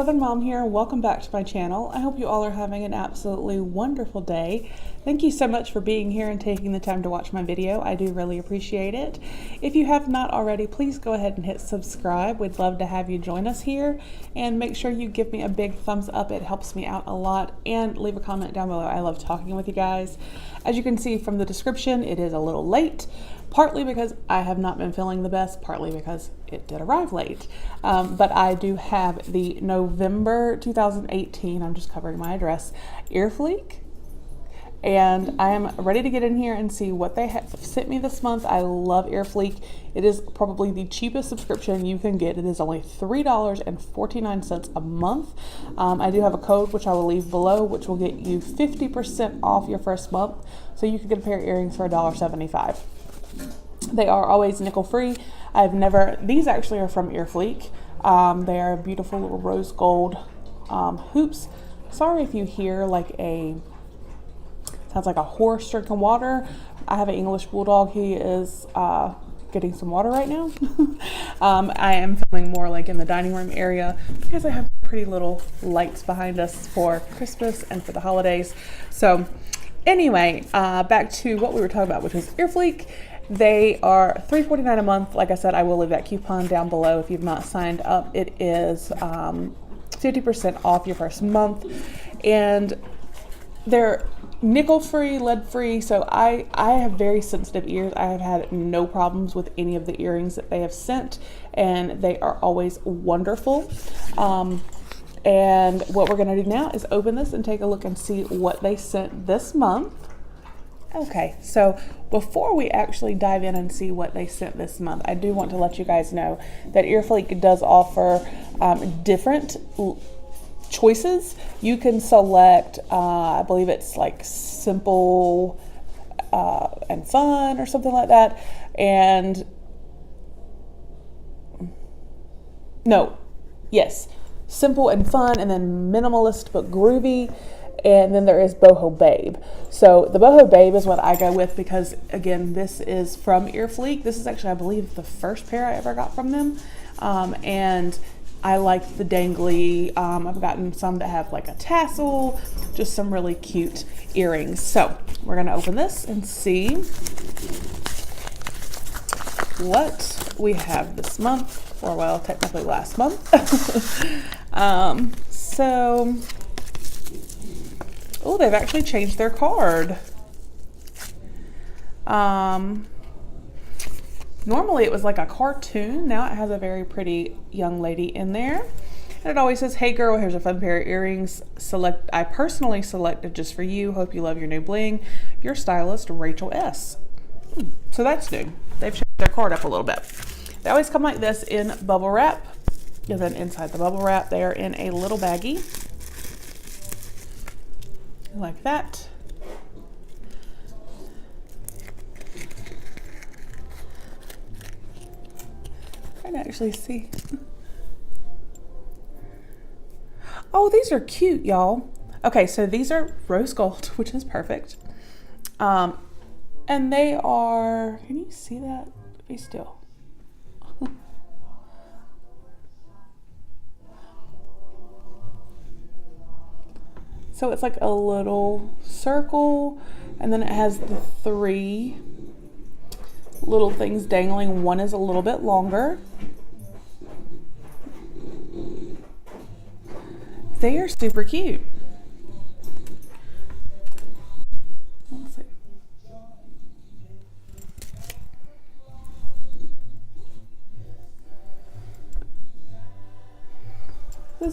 Southern Mom here. Welcome back to my channel. I hope you all are having an absolutely wonderful day. Thank you so much for being here and taking the time to watch my video. I do really appreciate it. If you have not already, please go ahead and hit subscribe. We'd love to have you join us here, and make sure you give me a big thumbs up. It helps me out a lot, and leave a comment down below. I love talking with you guys. As you can see from the description, it is a little late. Partly because I have not been feeling the best, partly because it did arrive late. But I do have the November 2018, I'm just covering my address, EarFleek. And I am ready to get in here and see what they have sent me this month. I love EarFleek. It is probably the cheapest subscription you can get. It is only $3.49 a month. I do have a code, which I will leave below, which will get you 50% off your first month. So you can get a pair of earrings for $1.75. They are always nickel free. These actually are from EarFleek. They are beautiful little rose gold hoops. Sorry if you hear sounds like a horse drinking water. I have an English bulldog. He is getting some water right now. I am filming more like in the dining room area because I have pretty little lights behind us for Christmas and for the holidays. So anyway, back to what we were talking about, which is EarFleek. They are $3.49 a month. Like I said, I will leave that coupon down below if you've not signed up. It is 50% off your first month, and they're nickel free, lead free. So I have very sensitive ears. I have had no problems with any of the earrings that they have sent, and they are always wonderful. And what we're going to do now is open this and take a look and see what they sent this month. Okay, so before we actually dive in and see what they sent this month, I do want to let you guys know that EarFleek does offer different choices. You can select, I believe it's like simple and fun or something like that. And simple and fun, and then minimalist but groovy. And then there is Boho Babe. So the Boho Babe is what I go with because, again, this is from EarFleek. This is actually, I believe, the first pair I ever got from them. And I like the dangly. I've gotten some that have like a tassel, just some really cute earrings. So we're going to open this and see what we have this month, or well, technically last month. Oh, they've actually changed their card. Normally it was like a cartoon. Now it has a very pretty young lady in there. And it always says, "Hey girl, here's a fun pair of earrings. I personally selected just for you. Hope you love your new bling. Your stylist, Rachel S." So that's new. They've changed their card up a little bit. They always come like this in bubble wrap. And then inside the bubble wrap, they are in a little baggie. Like that. Trying to actually see. Oh, these are cute, y'all. Okay, so these are rose gold, which is perfect. And they are, can you see that? Be still. So it's like a little circle, and then it has the three little things dangling. One is a little bit longer. They are super cute. Let's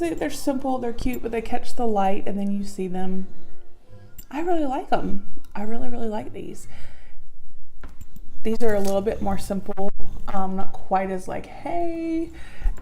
see. They're simple, they're cute, but they catch the light and then you see them. I really like them. I really, really like these. These are a little bit more simple, not quite as like, hey,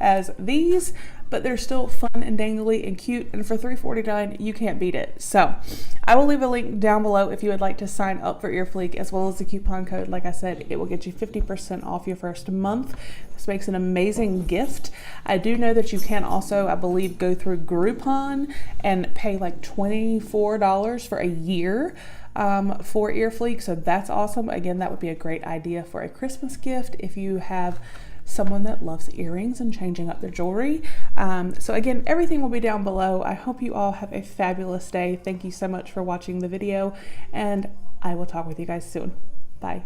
as these, but they're still fun and dangly and cute, and for $3.49 you can't beat it. So I will leave a link down below if you would like to sign up for EarFleek, as well as the coupon code. Like I said, it will get you 50% off your first month. This makes an amazing gift. I do know that you can also, I believe, go through Groupon and pay like $24 for a year for EarFleek, so that's awesome. Again, that would be a great idea for a Christmas gift if you have someone that loves earrings and changing up their jewelry. So again, everything will be down below. I hope you all have a fabulous day. Thank you so much for watching the video, and I will talk with you guys soon. Bye.